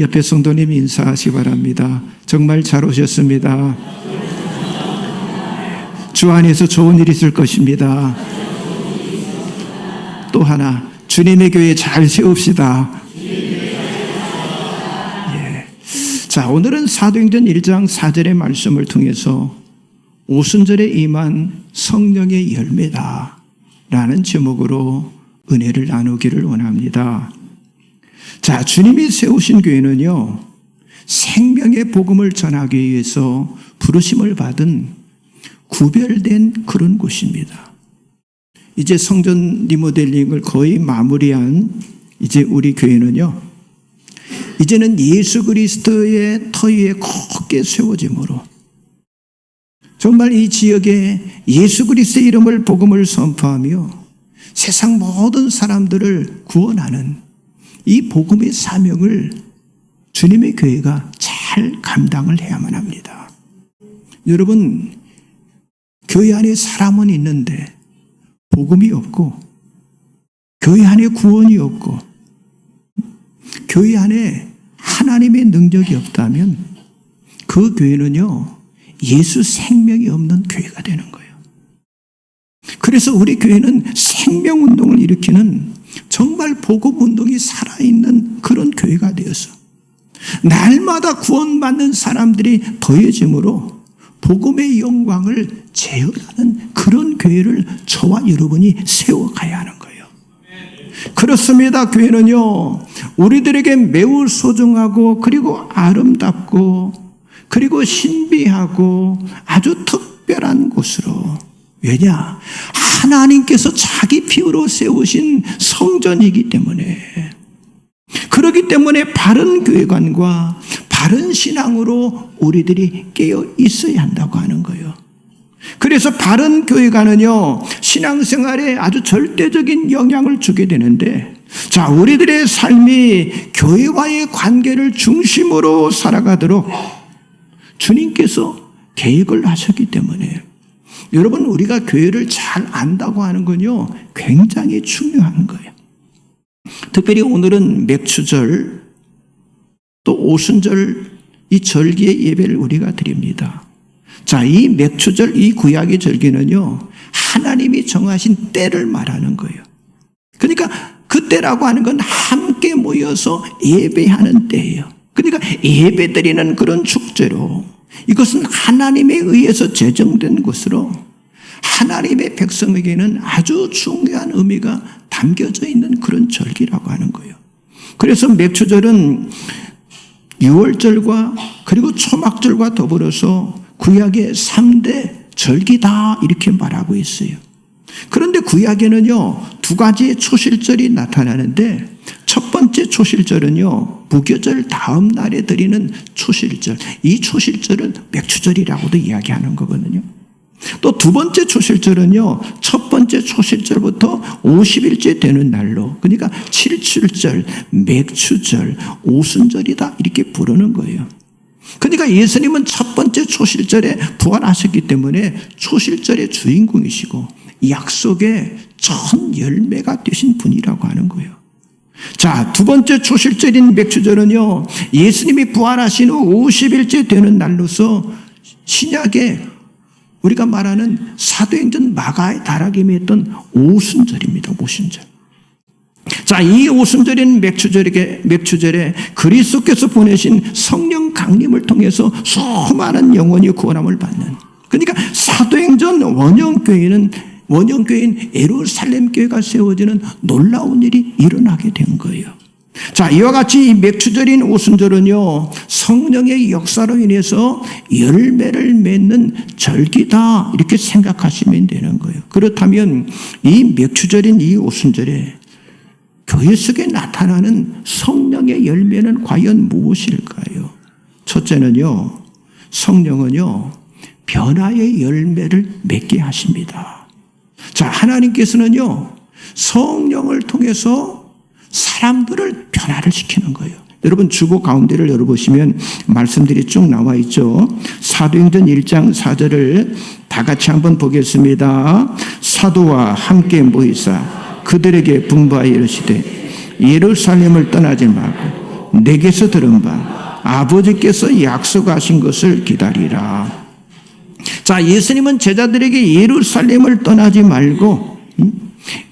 옆에 성도님 인사하시기 바랍니다. 정말 잘 오셨습니다. 주 안에서 좋은 일이 있을 것입니다. 또 하나, 주님의 교회 잘 세웁시다. 자, 오늘은 사도행전 1장 4절의 말씀을 통해서 오순절에 임한 성령의 열매다 라는 제목으로 은혜를 나누기를 원합니다. 자, 주님이 세우신 교회는요, 생명의 복음을 전하기 위해서 부르심을 받은 구별된 그런 곳입니다. 이제 성전 리모델링을 거의 마무리한 이제 우리 교회는요, 이제는 예수 그리스도의 터 위에 굳게 세워짐으로 정말 이 지역에 예수 그리스도의 이름을 복음을 선포하며 세상 모든 사람들을 구원하는 이 복음의 사명을 주님의 교회가 잘 감당을 해야만 합니다. 여러분, 교회 안에 사람은 있는데 복음이 없고, 교회 안에 구원이 없고, 교회 안에 하나님의 능력이 없다면 그 교회는요, 예수 생명이 없는 교회가 되는 거예요. 그래서 우리 교회는 생명운동을 일으키는 정말 복음운동이 살아있는 그런 교회가 되어서 날마다 구원받는 사람들이 더해짐으로 복음의 영광을 재현하는 그런 교회를 저와 여러분이 세워가야 하는 거예요. 그렇습니다. 교회는요, 우리들에게 매우 소중하고 그리고 아름답고 그리고 신비하고 아주 특별한 곳으로, 왜냐? 하나님께서 자기 피로 세우신 성전이기 때문에, 그렇기 때문에 바른 교회관과 바른 신앙으로 우리들이 깨어 있어야 한다고 하는 거예요. 그래서 바른 교회관은요, 신앙생활에 아주 절대적인 영향을 주게 되는데, 자, 우리들의 삶이 교회와의 관계를 중심으로 살아가도록 주님께서 계획을 하셨기 때문에, 여러분, 우리가 교회를 잘 안다고 하는 건요, 굉장히 중요한 거예요. 특별히 오늘은 맥추절, 또 오순절, 이 절기의 예배를 우리가 드립니다. 자, 이 맥추절, 이 구약의 절기는요, 하나님이 정하신 때를 말하는 거예요. 그러니까 그 때라고 하는 건 함께 모여서 예배하는 때예요. 그러니까 예배 드리는 그런 축제로, 이것은 하나님에 의해서 제정된 것으로 하나님의 백성에게는 아주 중요한 의미가 담겨져 있는 그런 절기라고 하는 거예요. 그래서 맥추절은 유월절과 그리고 초막절과 더불어서 구약의 3대 절기다 이렇게 말하고 있어요. 그런데 구약에는요, 두 가지의 초실절이 나타나는데, 첫 번째 초실절은요, 무교절 다음 날에 드리는 초실절, 이 초실절은 맥추절이라고도 이야기하는 거거든요. 또 두 번째 초실절은요, 첫 번째 초실절부터 50일째 되는 날로, 그러니까 칠칠절, 맥추절, 오순절이다 이렇게 부르는 거예요. 그러니까 예수님은 첫 번째 초실절에 부활하셨기 때문에 초실절의 주인공이시고 약속의 전 열매가 되신 분이라고 하는 거예요. 자, 두 번째 초실절인 맥추절은요, 예수님이 부활하신 후 50일째 되는 날로서 신약에 우리가 말하는 사도행전 마가의 다락임에 했던 오순절입니다. 오순절. 자, 이 오순절인 맥추절에 그리스도께서 보내신 성령 강림을 통해서 수많은 영혼이 구원함을 받는, 그러니까 사도행전 원형교회인 예루살렘 교회가 세워지는 놀라운 일이 일어나게 된 거예요. 자, 이와 같이 이 맥추절인 오순절은요, 성령의 역사로 인해서 열매를 맺는 절기다 이렇게 생각하시면 되는 거예요. 그렇다면 이 맥추절인 이 오순절에 교회 속에 나타나는 성령의 열매는 과연 무엇일까요? 첫째는요, 성령은요, 변화의 열매를 맺게 하십니다. 자, 하나님께서는요, 성령을 통해서 사람들을 변화를 시키는 거예요. 여러분, 주보 가운데를 열어보시면 말씀들이 쭉 나와 있죠. 사도행전 1장 4절을 다 같이 한번 보겠습니다. 사도와 함께 모이사 그들에게 분부하여 이르시되 예루살렘을 떠나지 말고 너희도 내게서 들은 바 아버지께서 약속하신 것을 기다리라. 자, 예수님은 제자들에게 예루살렘을 떠나지 말고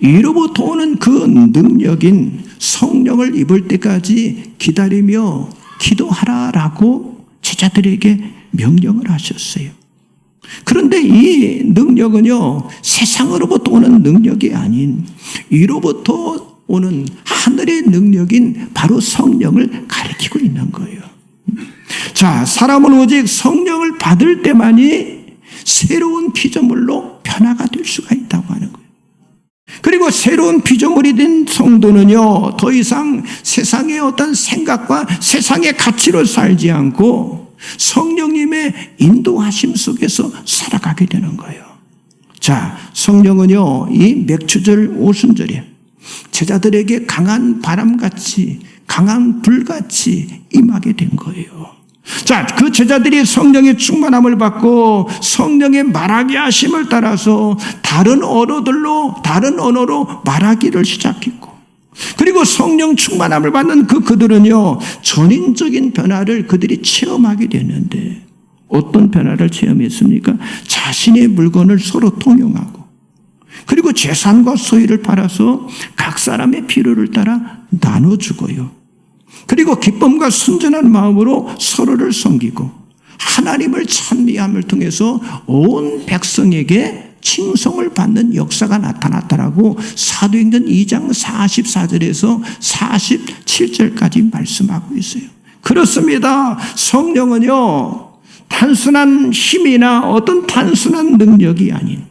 이로부터 오는 그 능력인 성령을 입을 때까지 기다리며 기도하라라고 제자들에게 명령을 하셨어요. 그런데 이 능력은요, 세상으로부터 오는 능력이 아닌 이로부터 오는 하늘의 능력인 바로 성령을 가리키고 있는 거예요. 자, 사람은 오직 성령을 받을 때만이 새로운 피조물로 변화가 될 수가 있다고 하는 거예요. 그리고 새로운 피조물이 된 성도는요, 더 이상 세상의 어떤 생각과 세상의 가치로 살지 않고 성령님의 인도하심 속에서 살아가게 되는 거예요. 자, 성령은요, 이 맥추절 오순절에 제자들에게 강한 바람같이, 강한 불같이 임하게 된 거예요. 자, 그 제자들이 성령의 충만함을 받고 성령의 말하게 하심을 따라서 다른 언어로 말하기를 시작했고, 그리고 성령 충만함을 받는 그들은요, 전인적인 변화를 그들이 체험하게 됐는데, 어떤 변화를 체험했습니까? 자신의 물건을 서로 통용하고, 그리고 재산과 소유를 팔아서 각 사람의 필요를 따라 나눠주고요. 그리고 기쁨과 순전한 마음으로 서로를 섬기고 하나님을 찬미함을 통해서 온 백성에게 칭송을 받는 역사가 나타났다라고 사도행전 2장 44절에서 47절까지 말씀하고 있어요. 그렇습니다. 성령은요, 단순한 힘이나 어떤 단순한 능력이 아닌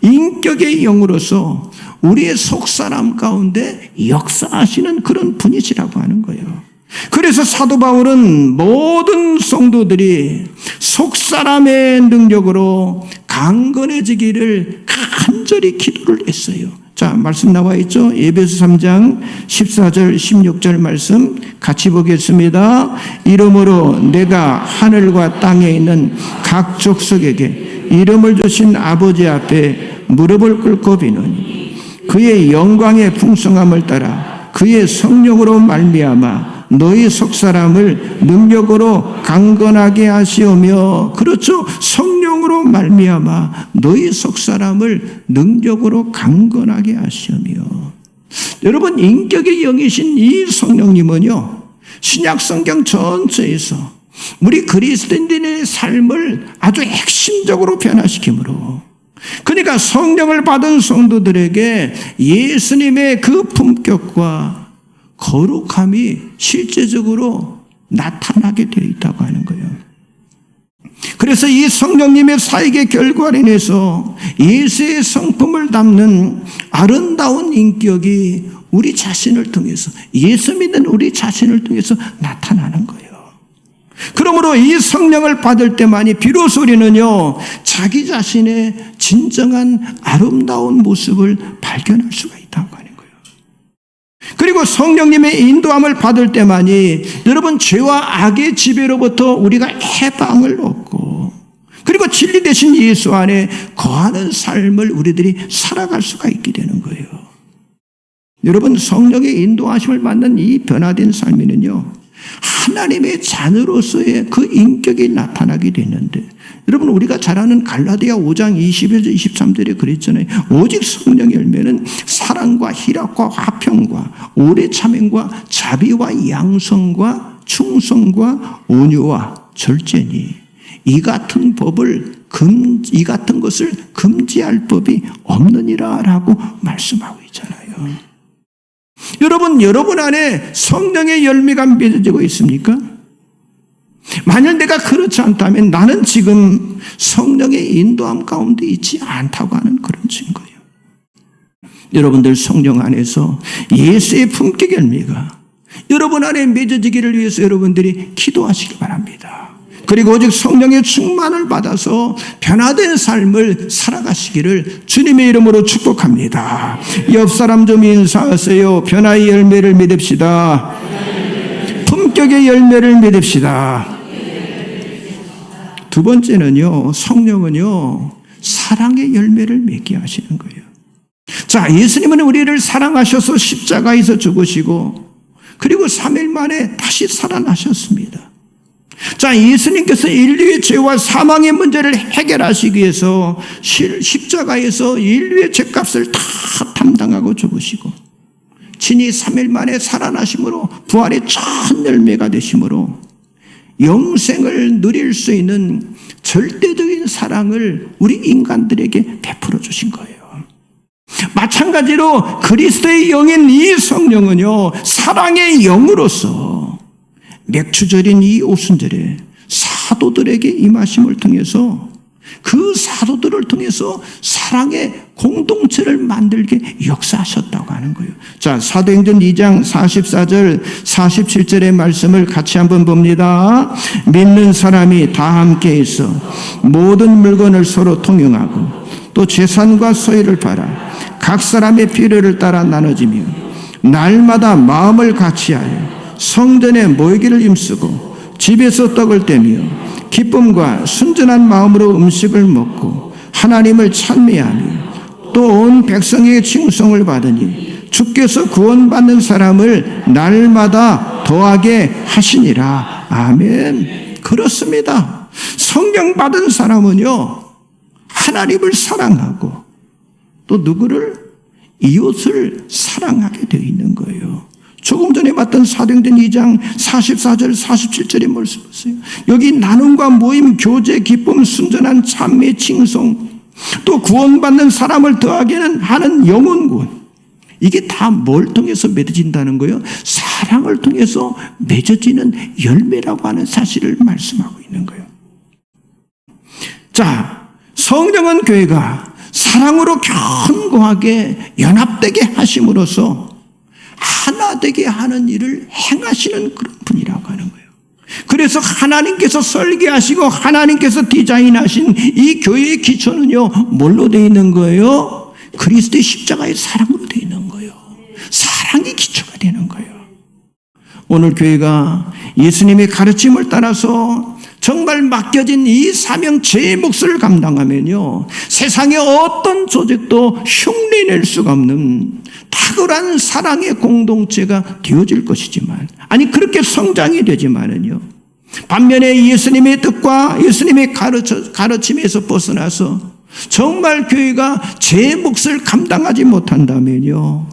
인격의 영으로서 우리의 속사람 가운데 역사하시는 그런 분이시라고 하는 거예요. 그래서 사도 바울은 모든 성도들이 속사람의 능력으로 강건해지기를 간절히 기도를 했어요. 자, 말씀 나와 있죠? 에베소 3장 14절 16절 말씀 같이 보겠습니다. 이러므로 내가 하늘과 땅에 있는 각 족속에게 이름을 주신 아버지 앞에 무릎을 꿇고 비노니 그의 영광의 풍성함을 따라 그의 성령으로 말미암아 너희 속사람을 능력으로 강건하게 하시오며, 그렇죠, 성령으로 말미암아 너희 속사람을 능력으로 강건하게 하시오며. 여러분, 인격의 영이신 이 성령님은요, 신약 성경 전체에서 우리 그리스도인들의 삶을 아주 핵심적으로 변화시키므로, 그러니까 성령을 받은 성도들에게 예수님의 그 품격과 거룩함이 실제적으로 나타나게 되어 있다고 하는 거예요. 그래서 이 성령님의 사역의 결과로 인해서 예수의 성품을 담는 아름다운 인격이 우리 자신을 통해서, 예수 믿는 우리 자신을 통해서 나타나는 거예요. 그러므로 이 성령을 받을 때만이 비로소 우리는요, 자기 자신의 진정한 아름다운 모습을 발견할 수가 있다고 하는 거예요. 그리고 성령님의 인도함을 받을 때만이 여러분, 죄와 악의 지배로부터 우리가 해방을 얻고, 그리고 진리 되신 예수 안에 거하는 삶을 우리들이 살아갈 수가 있게 되는 거예요. 여러분, 성령의 인도하심을 받는 이 변화된 삶에는요, 하나님의 자녀로서의 그 인격이 나타나게 되는데, 여러분, 우리가 잘 아는 갈라디아 5장 21절 23절에 그랬잖아요. 오직 성령의 열매는 사랑과 희락과 화평과 오래 참음과 자비와 양성과 충성과 온유와 절제니 이 같은 것을 금지할 법이 없느니라라고 말씀하고 있잖아요. 여러분 안에 성령의 열매가 맺어지고 있습니까? 만일 내가 그렇지 않다면 나는 지금 성령의 인도함 가운데 있지 않다고 하는 그런 증거예요. 여러분들 성령 안에서 예수의 품격 열매가 여러분 안에 맺어지기를 위해서 여러분들이 기도하시기 바랍니다. 그리고 오직 성령의 충만을 받아서 변화된 삶을 살아가시기를 주님의 이름으로 축복합니다. 옆 사람 좀 인사하세요. 변화의 열매를 맺읍시다. 품격의 열매를 맺읍시다. 두 번째는요, 성령은요, 사랑의 열매를 맺게 하시는 거예요. 자, 예수님은 우리를 사랑하셔서 십자가에서 죽으시고, 그리고 3일 만에 다시 살아나셨습니다. 자, 예수님께서 인류의 죄와 사망의 문제를 해결하시기 위해서 십자가에서 인류의 죄값을 다 담당하고 죽으시고 친히 3일 만에 살아나심으로 부활의 첫 열매가 되심으로 영생을 누릴 수 있는 절대적인 사랑을 우리 인간들에게 베풀어 주신 거예요. 마찬가지로 그리스도의 영인 이 성령은요, 사랑의 영으로서 맥추절인 이 오순절에 사도들에게 임하심을 통해서 그 사도들을 통해서 사랑의 공동체를 만들게 역사하셨다고 하는 거예요. 자, 사도행전 2장 44절 47절의 말씀을 같이 한번 봅니다. 믿는 사람이 다 함께 있어 모든 물건을 서로 통용하고 또 재산과 소유를 팔아 각 사람의 필요를 따라 나눠지며 날마다 마음을 같이하여 성전에 모이기를 힘쓰고 집에서 떡을 떼며 기쁨과 순전한 마음으로 음식을 먹고 하나님을 찬미하며 또 온 백성에게 칭송을 받으니 주께서 구원받는 사람을 날마다 더하게 하시니라. 아멘. 그렇습니다. 성령 받은 사람은요, 하나님을 사랑하고 또 누구를? 이웃을 사랑하게 되어 있는 거예요. 조금 전에 봤던 사도행전 2장 44절 47절의 말씀 보세요. 여기 나눔과 모임, 교제, 기쁨, 순전한 찬미, 칭송, 또 구원받는 사람을 더하게는 하는 영혼 구원. 이게 다 뭘 통해서 맺어진다는 거예요? 사랑을 통해서 맺어지는 열매라고 하는 사실을 말씀하고 있는 거예요. 자, 성령은 교회가 사랑으로 견고하게 연합되게 하심으로써 하나 되게 하는 일을 행하시는 그런 분이라고 하는 거예요. 그래서 하나님께서 설계하시고 하나님께서 디자인하신 이 교회의 기초는요, 뭘로 되어 있는 거예요? 그리스도의 십자가의 사랑으로 되어 있는 거예요. 사랑이 기초가 되는 거예요. 오늘 교회가 예수님의 가르침을 따라서 정말 맡겨진 이 사명 제 몫을 감당하면요, 세상의 어떤 조직도 흉내낼 수가 없는 탁월한 사랑의 공동체가 되어질 것이지만, 아니 그렇게 성장이 되지만은요, 반면에 예수님의 뜻과 예수님의 가르침에서 벗어나서 정말 교회가 제 몫을 감당하지 못한다면요,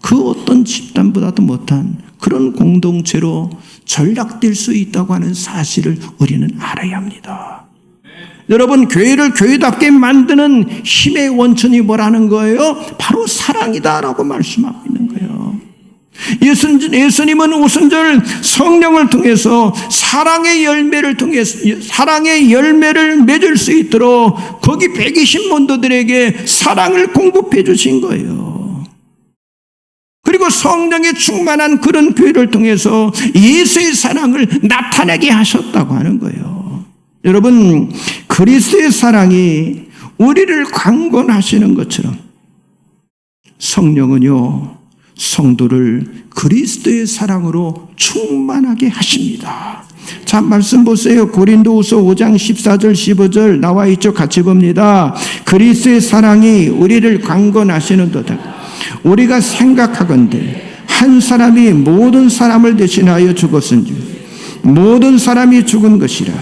그 어떤 집단보다도 못한 그런 공동체로 전락될 수 있다고 하는 사실을 우리는 알아야 합니다. 여러분, 교회를 교회답게 만드는 힘의 원천이 뭐라는 거예요? 바로 사랑이다라고 말씀하고 있는 거예요. 예수님은 오순절 성령을 통해서 사랑의 열매를 맺을 수 있도록 거기 120門徒들에게 사랑을 공급해 주신 거예요. 그리고 성령에 충만한 그런 교회를 통해서 예수의 사랑을 나타내게 하셨다고 하는 거예요. 여러분, 그리스도의 사랑이 우리를 강권하시는 것처럼 성령은요, 성도를 그리스도의 사랑으로 충만하게 하십니다. 자, 말씀 보세요. 고린도후서 5장 14절 15절 나와 있죠. 같이 봅니다. 그리스도의 사랑이 우리를 강권하시는도다. 우리가 생각하건대 한 사람이 모든 사람을 대신하여 죽었은즉 모든 사람이 죽은 것이라.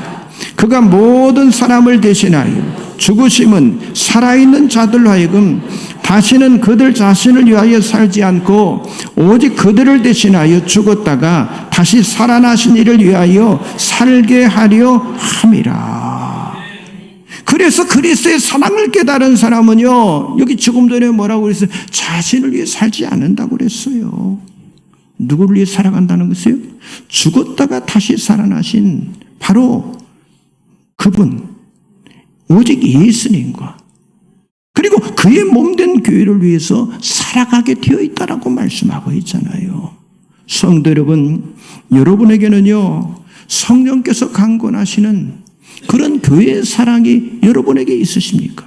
그가 모든 사람을 대신하여 죽으심은 살아있는 자들로 하여금 다시는 그들 자신을 위하여 살지 않고 오직 그들을 대신하여 죽었다가 다시 살아나신 이를 위하여 살게 하려 함이라. 그래서 그리스도의 사랑을 깨달은 사람은요, 여기 조금 전에 뭐라고 그랬어요? 자신을 위해 살지 않는다고 그랬어요. 누구를 위해 살아간다는 것이요? 죽었다가 다시 살아나신 바로 그분, 오직 예수님과 그리고 그의 몸된 교회를 위해서 살아가게 되어 있다라고 말씀하고 있잖아요. 성도 여러분, 여러분에게는요, 성령께서 강권하시는 그런 교회의 사랑이 여러분에게 있으십니까?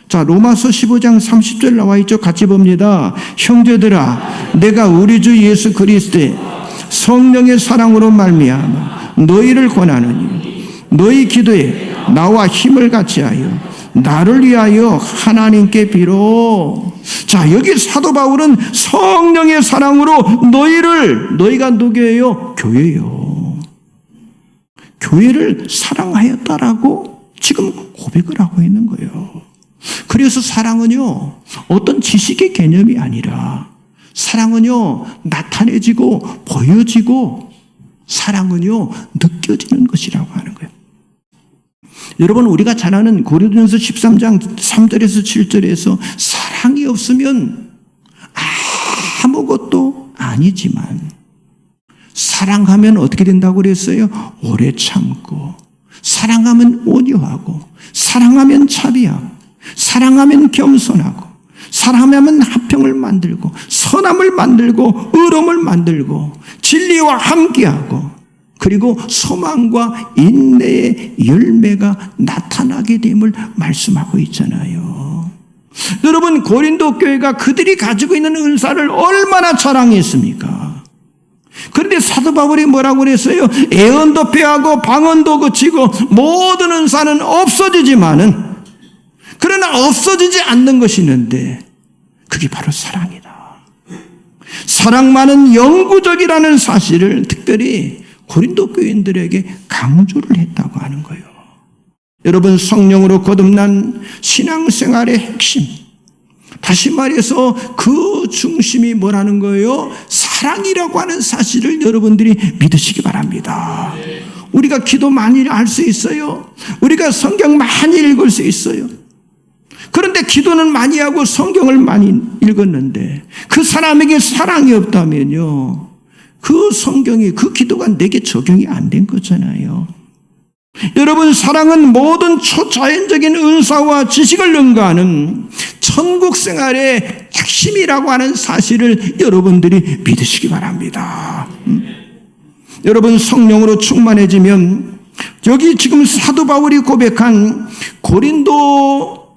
자, 로마서 15장 30절 나와 있죠. 같이 봅니다. 형제들아, 내가 우리 주 예수 그리스도의 성령의 사랑으로 말미암아 너희를 권하노니 너희 기도에 나와 힘을 같이 하여 나를 위하여 하나님께 비로. 자, 여기 사도 바울은 성령의 사랑으로 너희가 누구예요? 교회요. 교회를 사랑하였다라고 지금 고백을 하고 있는 거예요. 그래서 사랑은요, 어떤 지식의 개념이 아니라 사랑은요, 나타내지고 보여지고 사랑은요, 느껴지는 것이라고 하는 거예요. 여러분, 우리가 잘 아는 고린도전서 13장 3절에서 7절에서 사랑이 없으면 아무것도 아니지만 사랑하면 어떻게 된다고 그랬어요? 오래 참고, 사랑하면 온유하고, 사랑하면 자비하고, 사랑하면 겸손하고, 사랑하면 화평을 만들고, 선함을 만들고, 의로움을 만들고, 진리와 함께하고, 그리고 소망과 인내의 열매가 나타나게 됨을 말씀하고 있잖아요. 여러분, 고린도 교회가 그들이 가지고 있는 은사를 얼마나 자랑했습니까? 그런데 사도 바울이 뭐라고 그랬어요? 애언도 패하고 방언도 그치고 모든 은사는 없어지지만은, 그러나 없어지지 않는 것이 있는데 그게 바로 사랑이다. 사랑만은 영구적이라는 사실을 특별히 고린도 교인들에게 강조를 했다고 하는 거예요. 여러분, 성령으로 거듭난 신앙생활의 핵심, 다시 말해서 그 중심이 뭐라는 거예요? 사랑이라고 하는 사실을 여러분들이 믿으시기 바랍니다. 우리가 기도 많이 할 수 있어요. 우리가 성경 많이 읽을 수 있어요. 그런데 기도는 많이 하고 성경을 많이 읽었는데 그 사람에게 사랑이 없다면요, 그 성경이, 그 기도가 내게 적용이 안 된 거잖아요. 여러분, 사랑은 모든 초자연적인 은사와 지식을 능가하는 천국 생활의 핵심이라고 하는 사실을 여러분들이 믿으시기 바랍니다. 여러분, 성령으로 충만해지면 여기 지금 사도 바울이 고백한 고린도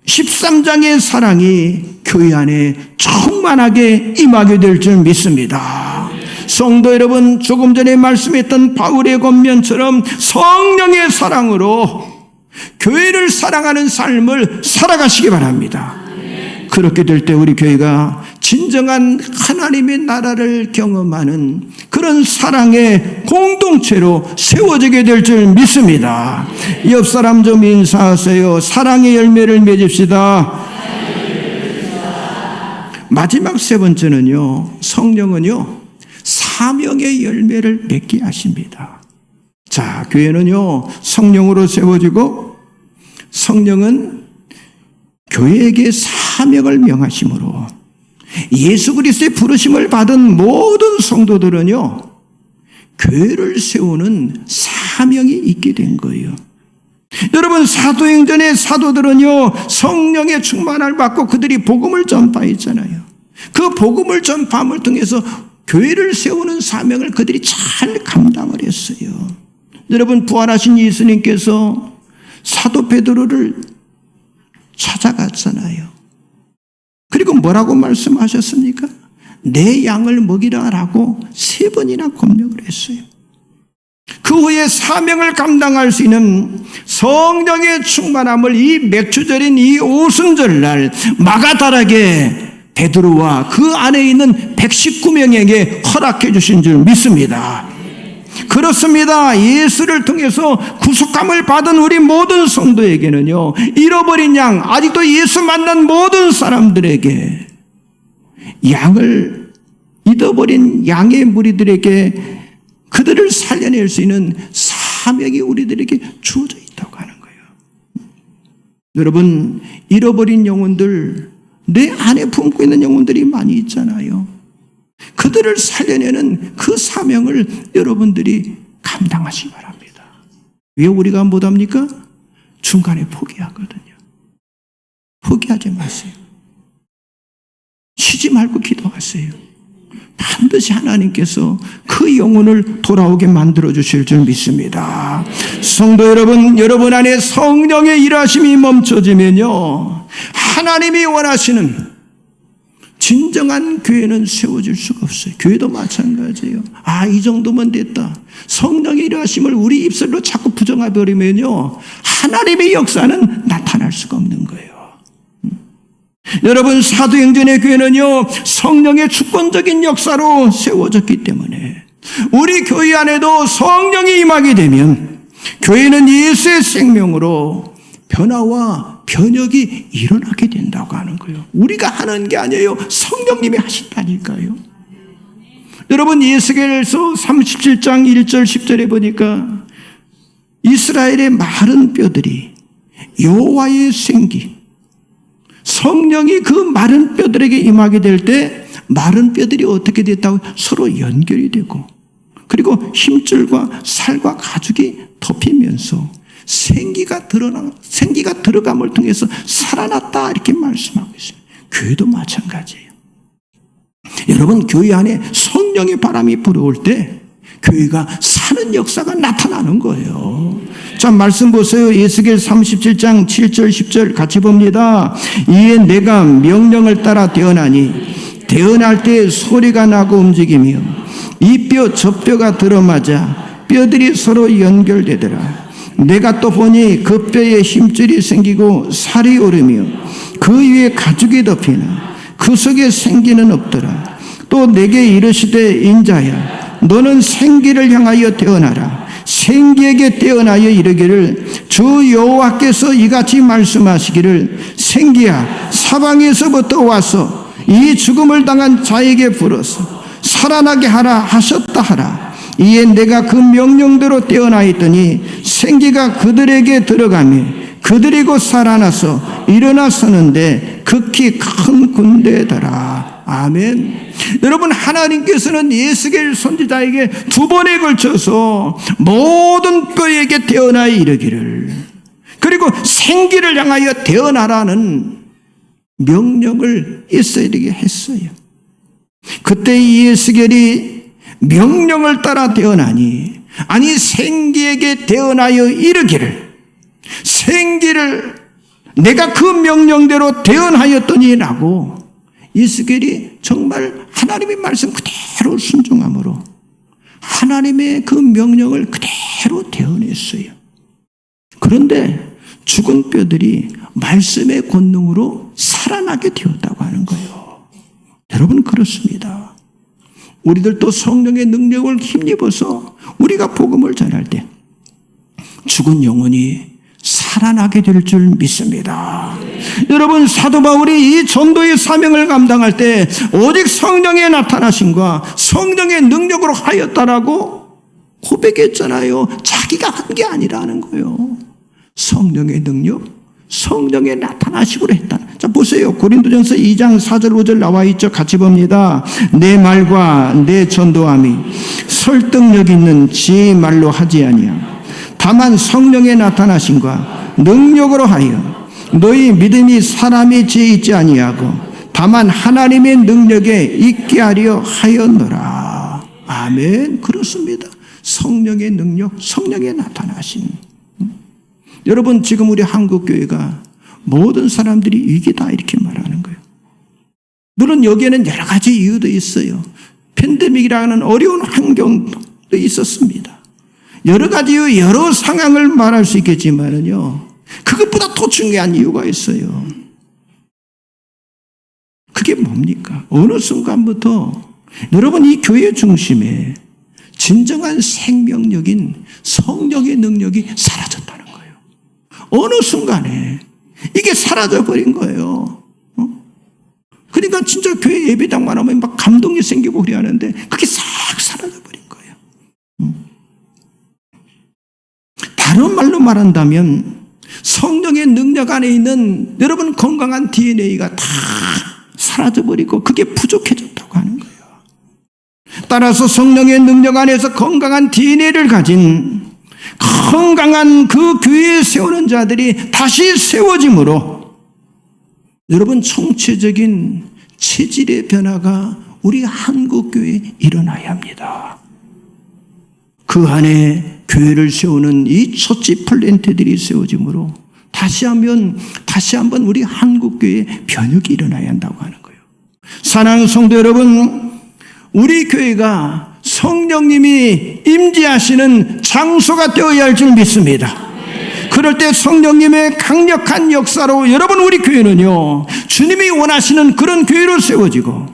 13장의 사랑이 교회 안에 충만하게 임하게 될 줄 믿습니다. 성도 여러분, 조금 전에 말씀했던 바울의 권면처럼 성령의 사랑으로 교회를 사랑하는 삶을 살아가시기 바랍니다. 그렇게 될 때 우리 교회가 진정한 하나님의 나라를 경험하는 그런 사랑의 공동체로 세워지게 될 줄 믿습니다. 옆 사람 좀 인사하세요. 사랑의 열매를 맺읍시다. 마지막 세 번째는요, 성령은요, 사명의 열매를 맺게 하십니다. 자, 교회는요, 성령으로 세워지고 성령은 교회에게 사명을 명하심으로 예수 그리스도의 부르심을 받은 모든 성도들은요, 교회를 세우는 사명이 있게 된 거예요. 여러분, 사도행전의 사도들은요, 성령의 충만을 받고 그들이 복음을 전파했잖아요. 그 복음을 전파함을 통해서 교회를 세우는 사명을 그들이 잘 감당을 했어요. 여러분, 부활하신 예수님께서 사도 베드로를 찾아갔잖아요. 그리고 뭐라고 말씀하셨습니까? 내 양을 먹이라라고 3번이나 권명을 했어요. 그 후에 사명을 감당할 수 있는 성령의 충만함을 이 맥주절인 이 오순절날 마가다락에 베드로와 그 안에 있는 119명에게 허락해 주신 줄 믿습니다. 그렇습니다. 예수를 통해서 구속함을 받은 우리 모든 성도에게는요, 잃어버린 양, 아직도 예수 만난 모든 사람들에게, 양을 잃어버린 양의 무리들에게 그들을 살려낼 수 있는 사명이 우리들에게 주어져 있다고 하는 거예요. 여러분, 잃어버린 영혼들, 내 안에 품고 있는 영혼들이 많이 있잖아요. 그들을 살려내는 그 사명을 여러분들이 감당하시기 바랍니다. 왜 우리가 못합니까? 중간에 포기하거든요. 포기하지 마세요. 쉬지 말고 기도하세요. 반드시 하나님께서 그 영혼을 돌아오게 만들어 주실 줄 믿습니다. 성도 여러분, 여러분 안에 성령의 일하심이 멈춰지면요, 하나님이 원하시는 진정한 교회는 세워질 수가 없어요. 교회도 마찬가지예요. 이 정도면 됐다. 성령의 일하심을 우리 입술로 자꾸 부정해버리면요, 하나님의 역사는 나타날 수가 없는 거예요. 여러분, 사도행전의 교회는요, 성령의 주권적인 역사로 세워졌기 때문에 우리 교회 안에도 성령이 임하게 되면 교회는 예수의 생명으로 변화와 변혁이 일어나게 된다고 하는 거예요. 우리가 하는 게 아니에요. 성령님이 하신다니까요. 여러분, 에스겔서 37장 1절 10절에 보니까 이스라엘의 마른 뼈들이 여호와의 생기, 성령이 그 마른 뼈들에게 임하게 될 때 마른 뼈들이 어떻게 됐다고? 서로 연결이 되고, 그리고 힘줄과 살과 가죽이 덮이면서 생기가 들어감을 통해서 살아났다, 이렇게 말씀하고 있어요. 교회도 마찬가지예요. 여러분, 교회 안에 성령의 바람이 불어올 때 교회가 사는 역사가 나타나는 거예요. 자, 말씀 보세요. 에스겔 37장 7절 10절 같이 봅니다. 이에 내가 명령을 따라 태어나니 태어날 때 소리가 나고 움직이며 이 뼈 저 뼈가 들어맞아 뼈들이 서로 연결되더라. 내가 또 보니 그 뼈에 힘줄이 생기고 살이 오르며 그 위에 가죽이 덮이나 그 속에 생기는 없더라. 또 내게 이르시되 인자야, 너는 생기를 향하여 태어나라. 생기에게 태어나여 이르기를 주 여호와께서 이같이 말씀하시기를 생기야, 사방에서부터 와서 이 죽음을 당한 자에게 불어서 살아나게 하라 하셨다 하라. 이에 내가 그 명령대로 태어나 있더니 생기가 그들에게 들어가며 그들이 곧 살아나서 일어나 서는데 극히 큰 군대더라. 아멘. 여러분, 하나님께서는 에스겔 선지자에게 두 번에 걸쳐서 모든 뼈에게 태어나 이르기를, 그리고 생기를 향하여 태어나라는 명령을 에스겔에게 했어요. 그때 이 에스겔이 명령을 따라 태어나니, 아니 생기에게 태어나여 이르기를, 생기를 내가 그 명령대로 태어나였더니라고 에스겔이 정말 하나님의 말씀 그대로 순종함으로 하나님의 그 명령을 그대로 태어냈어요. 그런데 죽은 뼈들이 말씀의 권능으로 살아나게 되었다고 하는 거예요. 여러분, 그렇습니다. 우리들도 성령의 능력을 힘입어서 우리가 복음을 전할 때 죽은 영혼이 살아나게 될 줄 믿습니다. 여러분, 사도 바울이 이 전도의 사명을 감당할 때 오직 성령의 나타나심과 성령의 능력으로 하였다라고 고백했잖아요. 자기가 한 게 아니라는 거예요. 성령의 능력, 성령의 나타나심으로 했다. 자, 보세요. 고린도전서 2장 4절 5절 나와 있죠. 같이 봅니다. 내 말과 내 전도함이 설득력 있는 지 말로 하지 아니하며 다만 성령의 나타나심과 능력으로 하여 너희 믿음이 사람이 지혜 있지 아니하고 다만 하나님의 능력에 있게 하려 하였노라. 아멘. 그렇습니다. 성령의 능력, 성령의 나타나심. 여러분, 지금 우리 한국교회가 모든 사람들이 위기다 이렇게 말하는 거예요. 물론 여기에는 여러 가지 이유도 있어요. 팬데믹이라는 어려운 환경도 있었습니다. 여러 가지 이유, 여러 상황을 말할 수 있겠지만은요, 그것보다 더 중요한 이유가 있어요. 그게 뭡니까? 어느 순간부터 여러분, 이 교회 중심에 진정한 생명력인 성령의 능력이 사라졌다는 거예요. 어느 순간에 이게 사라져버린 거예요. 그러니까 진짜 교회 예배당만 하면 막 감동이 생기고 그래 하는데 그게 싹 사라져버린 거예요. 다른 말로 말한다면 성령의 능력 안에 있는 여러분 건강한 DNA가 다 사라져버리고 그게 부족해졌다고 하는 거예요. 따라서 성령의 능력 안에서 건강한 DNA를 가진 건강한 그 교회에 세우는 자들이 다시 세워짐으로 여러분 총체적인 체질의 변화가 우리 한국교회에 일어나야 합니다. 그 안에 교회를 세우는 이 처치 플랜트들이 세워짐으로 다시 한번 우리 한국교회에 변혁이 일어나야 한다고 하는 거예요. 사랑하는 성도 여러분, 우리 교회가 성령님이 임재하시는 장소가 되어야 할 줄 믿습니다. 그 그럴 때 성령님의 강력한 역사로 여러분 우리 교회는요, 주님이 원하시는 그런 교회로 세워지고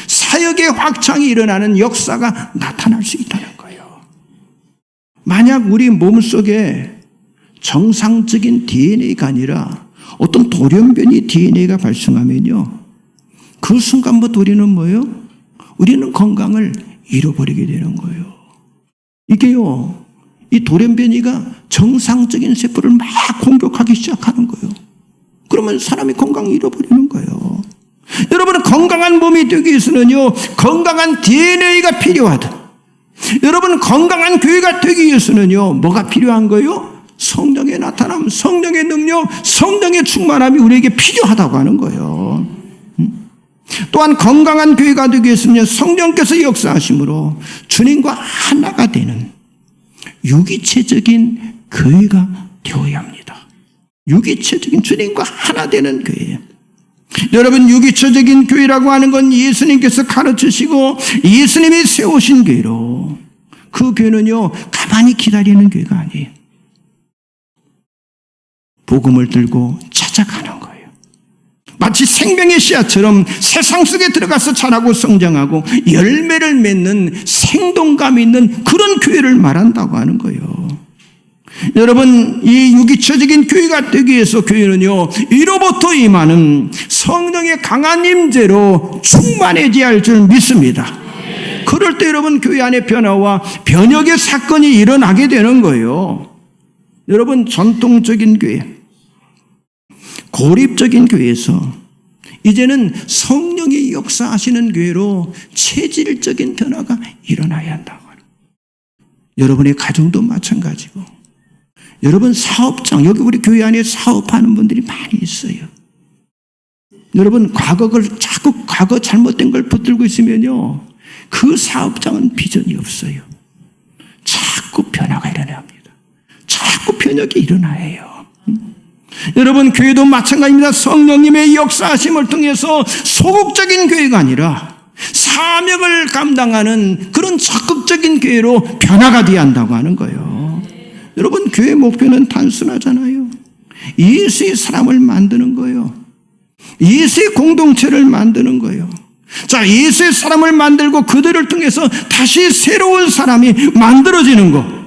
사역의 확장이 일어나는 역사가 나타날 수 있다는 거예요. 만약 우리 몸속에 정상적인 DNA가 아니라 어떤 돌연변이 DNA가 발생하면요, 그 순간부터 우리는 뭐예요? 우리는 건강을 잃어버리게 되는 거예요. 이게요, 이 돌연변이가 정상적인 세포를 막 공격하기 시작하는 거예요. 그러면 사람이 건강을 잃어버리는 거예요. 여러분은 건강한 몸이 되기 위해서는요, 건강한 DNA가 필요하다. 여러분 건강한 교회가 되기 위해서는요, 뭐가 필요한 거예요? 성령의 나타남, 성령의 능력, 성령의 충만함이 우리에게 필요하다고 하는 거예요. 또한 건강한 교회가 되기 위해서는 성령께서 역사하심으로 주님과 하나가 되는 유기체적인 교회가 되어야 합니다. 유기체적인 주님과 하나 되는 교회. 여러분, 유기체적인 교회라고 하는 건 예수님께서 가르치시고 예수님이 세우신 교회로, 그 교회는요 가만히 기다리는 교회가 아니에요. 복음을 들고 찾아가는 거예요. 마치 생명의 씨앗처럼 세상 속에 들어가서 자라고 성장하고 열매를 맺는 생동감 있는 그런 교회를 말한다고 하는 거예요. 여러분, 이 유기체적인 교회가 되기 위해서 교회는요, 이로부터 임하는 성령의 강한 임재로 충만해져야 할 줄 믿습니다. 그럴 때 여러분 교회 안에 변화와 변혁의 사건이 일어나게 되는 거예요. 여러분, 전통적인 교회, 고립적인 교회에서 이제는 성령이 역사하시는 교회로 체질적인 변화가 일어나야 한다고 하는 거예요. 여러분의 가정도 마찬가지고, 여러분 사업장, 여기 우리 교회 안에 사업하는 분들이 많이 있어요. 여러분 자꾸 과거 잘못된 걸 붙들고 있으면요, 그 사업장은 비전이 없어요. 자꾸 변화가 일어납니다. 자꾸 변혁이 일어나야 해요. 여러분 교회도 마찬가지입니다. 성령님의 역사하심을 통해서 소극적인 교회가 아니라 사명을 감당하는 그런 적극적인 교회로 변화가 되어야 한다고 하는 거예요. 여러분 교회 목표는 단순하잖아요. 예수의 사람을 만드는 거예요. 예수의 공동체를 만드는 거예요. 자, 예수의 사람을 만들고 그들을 통해서 다시 새로운 사람이 만들어지는 거.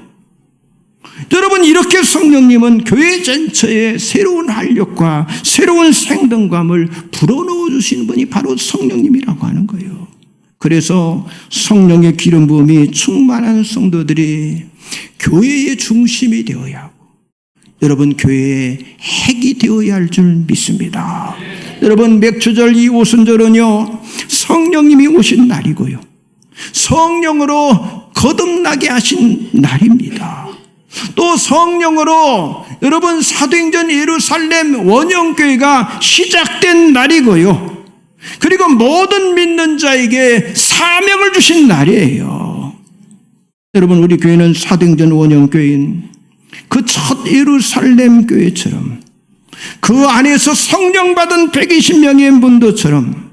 여러분, 이렇게 성령님은 교회 전체에 새로운 활력과 새로운 생동감을 불어넣어 주시는 분이 바로 성령님이라고 하는 거예요. 그래서 성령의 기름 부음이 충만한 성도들이 교회의 중심이 되어야 하고, 여러분 교회의 핵이 되어야 할 줄 믿습니다. 여러분, 맥주절 이 오순절은요, 성령님이 오신 날이고요, 성령으로 거듭나게 하신 날입니다. 또 성령으로 여러분 사도행전 예루살렘 원형교회가 시작된 날이고요, 그리고 모든 믿는 자에게 사명을 주신 날이에요. 여러분, 우리 교회는 사도행전 원형교회인 그 첫 예루살렘 교회처럼 그 안에서 성령 받은 120명의 문도처럼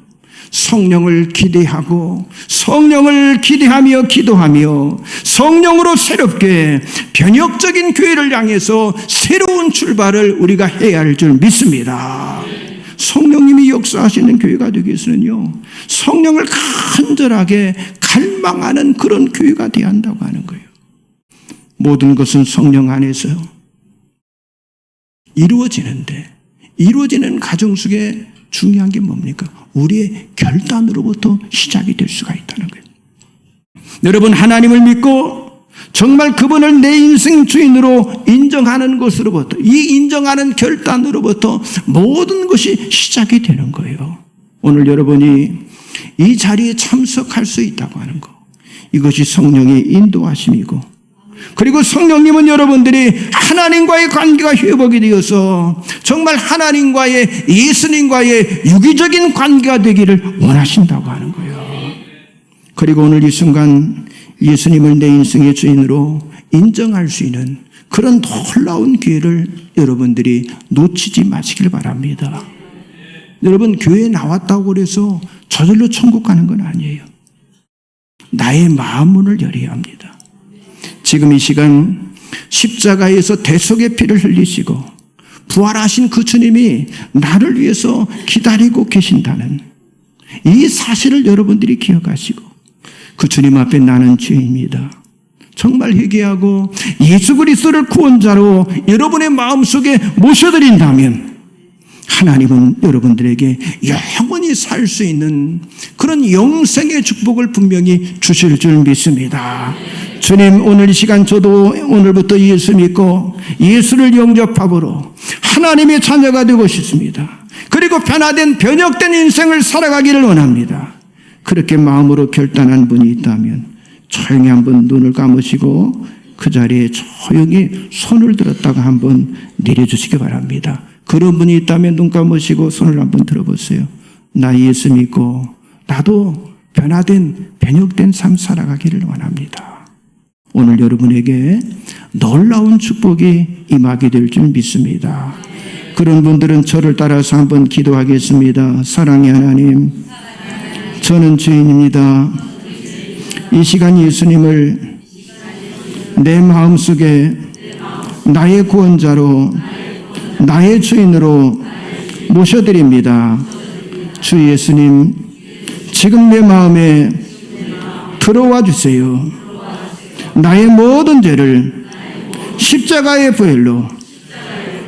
성령을 기대하고 성령을 기대하며 기도하며 성령으로 새롭게 변혁적인 교회를 향해서 새로운 출발을 우리가 해야 할 줄 믿습니다. 성령님이 역사하시는 교회가 되기 위해서는요, 성령을 간절하게 갈망하는 그런 교회가 되어야 한다고 하는 거예요. 모든 것은 성령 안에서 이루어지는데, 이루어지는 과정 속에 중요한 게 뭡니까? 우리의 결단으로부터 시작이 될 수가 있다는 거예요. 여러분, 하나님을 믿고 정말 그분을 내 인생 주인으로 인정하는 것으로부터, 이 인정하는 결단으로부터 모든 것이 시작이 되는 거예요. 오늘 여러분이 이 자리에 참석할 수 있다고 하는 거, 이것이 성령의 인도하심이고, 그리고 성령님은 여러분들이 하나님과의 관계가 회복이 되어서 정말 하나님과의, 예수님과의 유기적인 관계가 되기를 원하신다고 하는 거예요. 그리고 오늘 이 순간 예수님을 내 인생의 주인으로 인정할 수 있는 그런 놀라운 기회를 여러분들이 놓치지 마시길 바랍니다. 여러분, 교회에 나왔다고 해서 저절로 천국 가는 건 아니에요. 나의 마음 문을 열어야 합니다. 지금 이 시간 십자가에서 대속의 피를 흘리시고 부활하신 그 주님이 나를 위해서 기다리고 계신다는 이 사실을 여러분들이 기억하시고 그 주님 앞에 나는 죄인입니다. 정말 회개하고 예수 그리스도를 구원자로 여러분의 마음속에 모셔드린다면 하나님은 여러분들에게 영원히 살 수 있는 그런 영생의 축복을 분명히 주실 줄 믿습니다. 주님, 오늘 이 시간 저도 오늘부터 예수 믿고 예수를 영접함으로 하나님의 자녀가 되고 싶습니다. 그리고 변화된 변혁된 인생을 살아가기를 원합니다. 그렇게 마음으로 결단한 분이 있다면 조용히 한번 눈을 감으시고 그 자리에 조용히 손을 들었다가 한번 내려주시기 바랍니다. 그런 분이 있다면 눈 감으시고 손을 한번 들어보세요. 나 예수 믿고 나도 변화된 변혁된 삶 살아가기를 원합니다. 오늘 여러분에게 놀라운 축복이 임하게 될 줄 믿습니다. 그런 분들은 저를 따라서 한번 기도하겠습니다. 사랑의 하나님, 저는 죄인입니다. 이 시간 예수님을 내 마음속에 나의 구원자로 나의 주인으로 모셔드립니다. 주 예수님, 지금 내 마음에 들어와 주세요. 나의 모든 죄를 십자가의 보혈로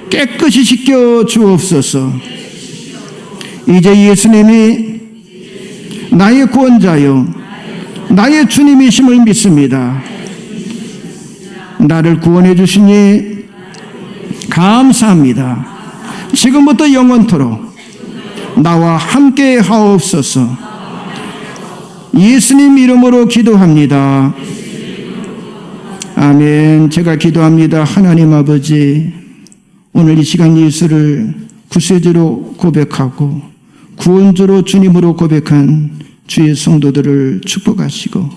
깨끗이 씻겨 주옵소서. 이제 예수님이 나의 구원자요 나의 주님이심을 믿습니다. 나를 구원해 주시니 감사합니다. 지금부터 영원토록 나와 함께 하옵소서. 예수님 이름으로 기도합니다. 아멘. 제가 기도합니다. 하나님 아버지, 오늘 이 시간 예수를 구세주로 고백하고 구원주로 주님으로 고백한 주의 성도들을 축복하시고